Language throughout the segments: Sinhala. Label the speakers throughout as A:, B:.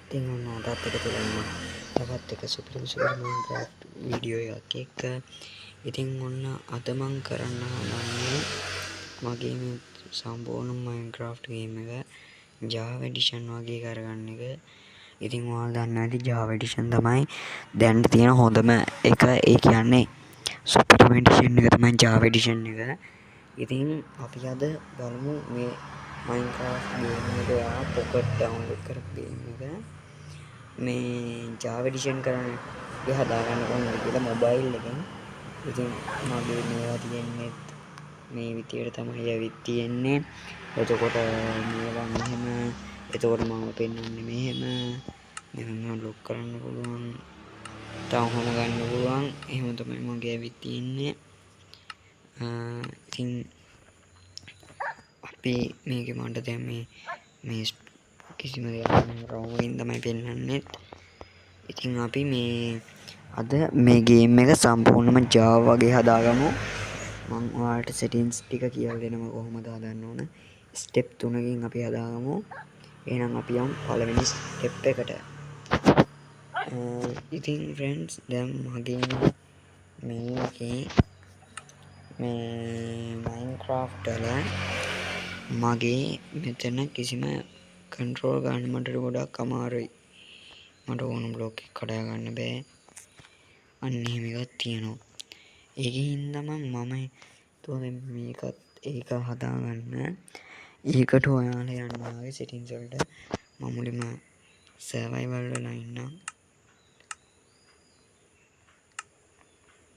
A: ඉතින් ඔන්න අදත් එක තුළම තවත් එක සුපිරි Minecraft වීඩියෝ එකක් එක්ක. ඉතින් ඔන්න අද මං කරන්න හදන්නේ මගේ මේ සම්පූර්ණ Minecraft ගේම් එක Java Edition වගේ කරගන්න එක. ඉතින් ඔයාලා දන්නවා ඇති Java Edition තමයි දැන් තියෙන හොඳම එක. ඒ කියන්නේ Supreme Edition එක තමයි Java Edition එක. ඉතින් අපි අද බලමු මේ Minecraft ගේම් එක පොකට් ඩවුන්ලෝඩ් කරපු ගේම් එක මේ Java Edition කරන්න හදාගන්න කොහොමද කියලා මොබයිල් එකෙන්. ඉතින් මගේ මේවා තියෙන්නේ මේ විදියට තමයි ඇවිත් තියෙන්නේ. එතකොට මේවා මෙහෙම, එතකොට මම පෙන්වන්නේ මෙහෙම. මෙහෙම ලොක් කරන්න පුළුවන්. තවම ගන්න පුළුවන්. එහෙම තමයි මගේ ඇවිත් තියෙන්නේ. ඉතින් අපි මේකේ මට දැන් මේ කිසිම දෙයක් රෝවින් තමයි පෙන්වන්නේ. ඉතින් අපි මේ අද මේ ගේම් එක සම්පූර්ණයෙන්ම Java වගේ හදාගමු. මම ඔයාලට settings ටික කියලා දෙනවා කොහොමද හදන්න ඕන. step 3කින් අපි හදාගමු. එහෙනම් අපි යමු පළවෙනි step එකට. ඉතින් friends දැන් මගේ මේකේ මේ Minecraft වල මගේ මෙතන කිසිම control ගන්න මට ගොඩක් අමාරුයි. මට ඕන බ්ලොක් එක කඩා ගන්න බෑ. අන්න එහෙම එකක් තියෙනවා. ඒකෙන් හින්දාම මම හිතුවා මේකත් ඒක හදාගන්න. ඒකට ඔයාලා යන්න ආවේ settings වලට. මම මුලින්ම survival වල ඉන්නම්.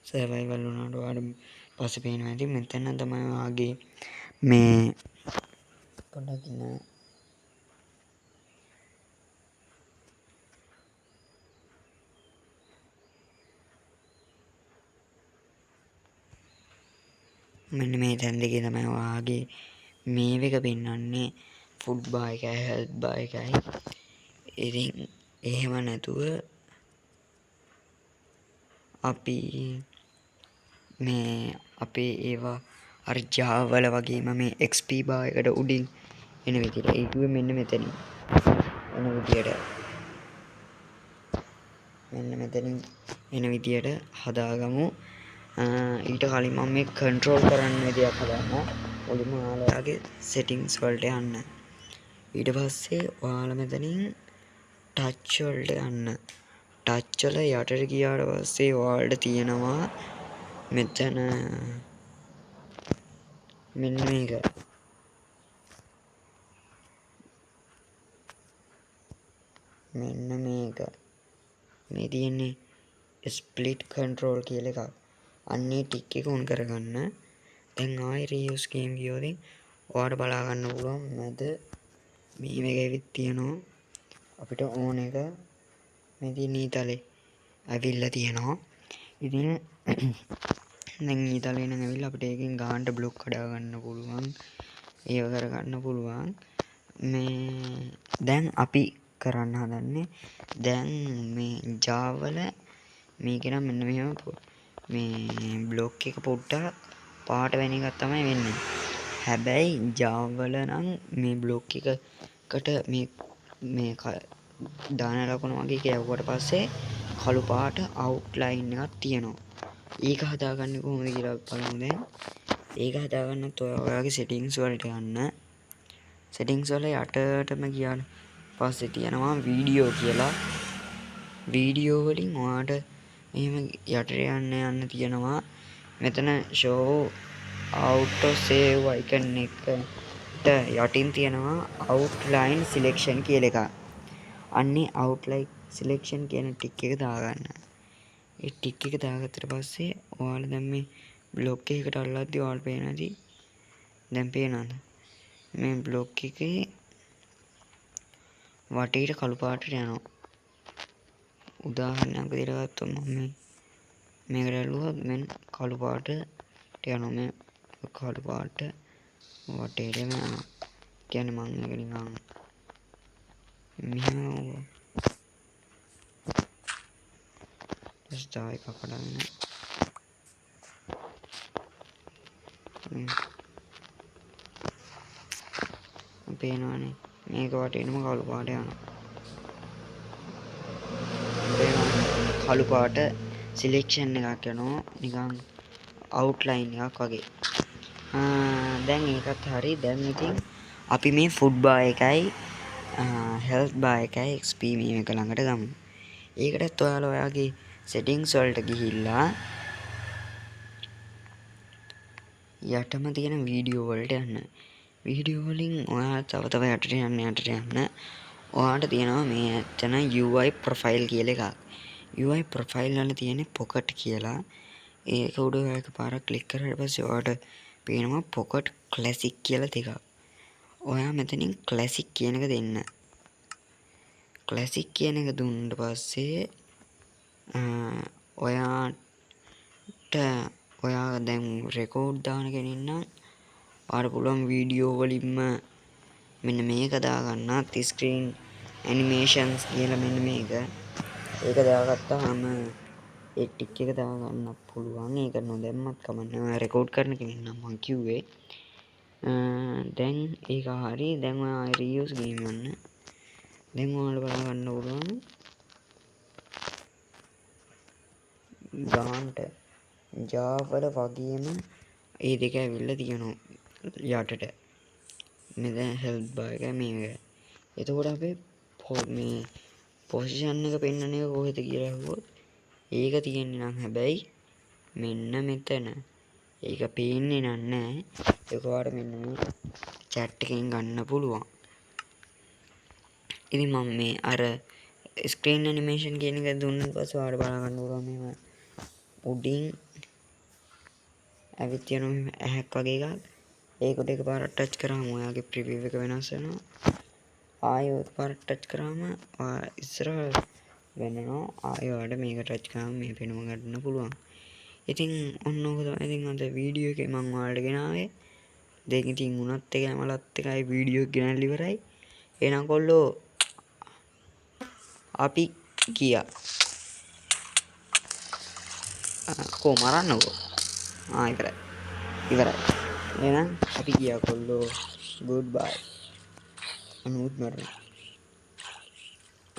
A: survival වුණාට ඔයාලට පස්සේ පේනවා ඇති මෙතන තමයි ඔයාගේ මේ පොඩ්ඩක් ඉන්න මෙන්න මේ තැන් දෙකේ තමයි ඔයාගේ මේ එක පෙන්වන්නේ ෆුඩ් බාර් එකයි හෙල්ත් බාර් එකයි. ඉතින් එහෙම නැතුව අපි මේ අපේ ඒවා අර Java වල වගේම මේ XP බාර් එකට උඩින් එන විදිහට ඒකුවේ මෙන්න මෙතනින් එන විදිහට මෙන්න මෙතනින් එන විදිහට හදාගමු. ඊට කලින් මම මේ කන්ට්‍රෝල් කරන්න විදියක් හදන්න. මුලින්ම ඔයාලගේ settings වලට යන්න. ඊට පස්සේ ඔයාලා මෙතනින් touch වලට යන්න. touch වල යටට ගියාට පස්සේ ඔයාලට තියෙනවා මෙතන මෙන්න මේක. මෙන්න මේක. මේ තියෙන්නේ split control කියලා එකක්. අන්නේ ටික් එක ඔන් කරගන්න. දැන් ආයෙ reuse game ගියොත් ඔයාලට බලා ගන්න පුළුවන් මැද මේ මේක ඇවිත් තියෙනවා. අපිට ඕන එක මේ තියෙන ඊතලේ ඇවිල්ලා තියෙනවා. ඉතින් දැන් ඊතලේ නම් ඇවිල්ලා අපිට ඒකෙන් ගානට බ්ලොක් කඩා ගන්න පුළුවන්. ඒව කරගන්න පුළුවන්. මේ දැන් අපි කරන්න හදන්නේ දැන් මේ Java වල මේක නම් මෙන්න මෙහෙම මේ බ්ලොක් එක පොඩ්ඩක් පාට වෙන එකක් තමයි වෙන්නේ. හැබැයි Java වල නම් මේ බ්ලොක් එකකට මේ දාන ලකුණ වගේ කියවුවට පස්සේ කළු පාට අවුට්ලයින් එකක් තියෙනවා. ඒක හදාගන්නේ කොහොමද කියලා බලමු දැන්. ඒක හදාගන්නත් ඔයාගේ settings වලට යන්න. settings වල යටටම ගියාට පස්සේ තියෙනවා වීඩියෝ කියලා. වීඩියෝ වලින් ඔයාට එහෙම යටට යන්න තියෙනවා. මෙතන show auto save icon එකට යටින් තියෙනවා outline selection කියලා එකක්. අන්නේ outline selection කියන ටික් එක දාගන්න. ඒ ටික් එක දාගත්තට පස්සේ ඔයාලා දැන් මේ බ්ලොක් එකකට අල්ලද්දි ඔයාලට පේනවාදී දැන් පේනවද? මේ බ්ලොක් එකේ වටේට කළු පාටට යනවා. උදාහරණයක් විදිහට ගත්තොත් මම මේකට ඇල්ලුවොත් මෙන්න කළු පාටට යනවා. මේ කළු පාට වටේටම යනවා. කියන්නේ මම මේක නිකන් මෙහෙම ස්ටාර් එකක් හදාගෙන පේනවනේ මේක වටේටම කළු පාට යනවා. කළු පාට සිලෙක්ෂන් එකක් යනවා නිකන් අවුට්ලයින් එකක් වගේ. දැන් ඒකත් හරි. දැන් ඉතින් අපි මේ ෆුඩ් බා එකයි හෙල්ත් බා එකයි XP මේ එක ළඟට ගමු. ඒකටත් ඔයාලා ඔයාගේ සෙටින්ග්ස් වලට ගිහිල්ලා යටම තියෙන වීඩියෝ වලට යන්න. වීඩියෝ වලින් ඔයා තව යටට යන්න ඔයාට තියෙනවා මේ ඇත්තන UI ප්‍රොෆයිල් කියලා එකක්. UI ප්‍රොෆයිල් වල තියෙන පොකට් කියලා. ඒක උඩ ඔයා එකපාරක් ක්ලික් කරලා පස්සේ ඔයාට පේනවා පොකට් ක්ලාසික් කියලා දෙකක්. ඔයා මෙතනින් ක්ලාසික් කියන එක දෙන්න. ක්ලාසික් කියන එක දුන්නාට පස්සේ ඔයා දැන් රෙකෝඩ් දාන කෙනෙක් නම් ඔයාට පුළුවන් වීඩියෝ වලින්ම මෙන්න මේක දාගන්නත් ස්ක්‍රීන් ඇනිමේෂන්ස් කියලා මෙන්න මේක. ඒක දාගත්තාම ඒ ටික් එක දාගන්න පුළුවන්. ඒක නොදැම්මත් කමන්නේ. ඔයා රෙකෝඩ් කරන කෙනෙක් නම් මං කිව්වේ. දැන් ඒක හරි. දැන් ඔයා රියුස් ගේම් යන්න. දැන් ඔයාලට බලා ගන්න පුළුවන් ගාන්ට ජාවල වගේම ඒ දෙක ඇවිල්ලා තියෙනවා යටට. මෙතන හෙල්ප් බා එක මේක. එතකොට අපේ මේ පොසිෂන් එක පෙන්වන එක කොහෙද කියලා අහුවොත් ඒක තියෙන්නේ නම් හැබැයි මෙන්න මෙතන. ඒක පේන්නේ නැහැ. ඒක ඔයාලට මෙන්න මේ chat එකෙන් ගන්න පුළුවන්. ඉතින් මම මේ අර ස්ක්‍රීන් ඇනිමේෂන් කියන එක දුන්නාට පස්සේ ඔයාලට බලා ගන්න පුළුවන් මේව උඩින් ඇවිත් යන ඇහැක් වගේ එකක්. ඒකට එකපාරක් ටච් කරාම ඔයාගේ ප්‍රිවිව් එක වෙනස් වෙනවා. ආයෙ එකපාරක් ටච් කරාම ඉස්සරහ වෙනවා. ආයෙ ඔයාලට මේක ටච් කරාම මේ පෙනුම ගන්න පුළුවන්. ඉතින් ඔන්න ඔක තමයි ඉතින් අද වීඩියෝ එකේ මම ඔයාලට ගෙනාවේ. දැන් ඉතින් උනත් එක ඇමලත් එකයි වීඩියෝ එක ගෙනල්ලා ඉවරයි. එහෙනම් කොල්ලෝ අපි ගියා. කො මරන්නකෝ. ඉවරයි. එහෙනම් අපි ගියා කොල්ලෝ. ගුඩ් බයි. අනුත් මරන්න.